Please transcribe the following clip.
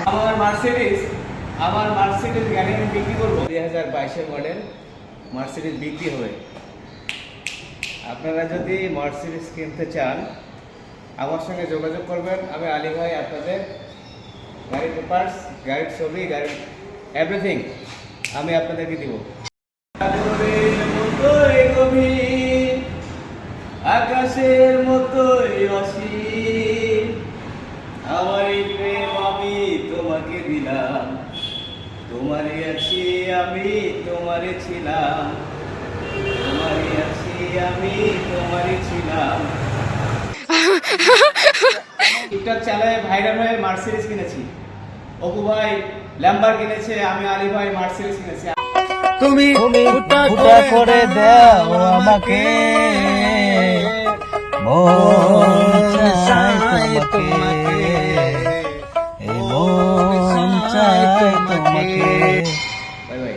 আমার মার্সিডিজ গাড়ি আমি বিক্রি করবো 2022 মডেল মার্সিডিজ বিক্রি হবে। আপনারা যদি মার্সিডিজ কিনতে চান আমার সঙ্গে যোগাযোগ করবেন। আমি আলী ভাই আপনাদের গাড়ির পেপারস, গাড়ির ছবি, গাড়ির এভরিথিং আমি আপনাদেরকে দিব। আকাশের মতোই অসীম আমার এই প্রেম আমি তোমাকে দিলাম, তোমারই আছি আমি তোমারই ছিলাম, তোমারই আছি আমি তোমারই ছিলাম। টিকটক চালায় ভাইরাল হয়ে মার্সিডিজ কিনেছি, অপু ভাই ল্যাম্বার কিনেছে, আমি আলী ভাই মার্সিডিজ কিনেছি। তুমি ফুটা করে দাও আমাকে, মন চায় তোমাকে, এই মন চায় তোমাকে। Bye bye.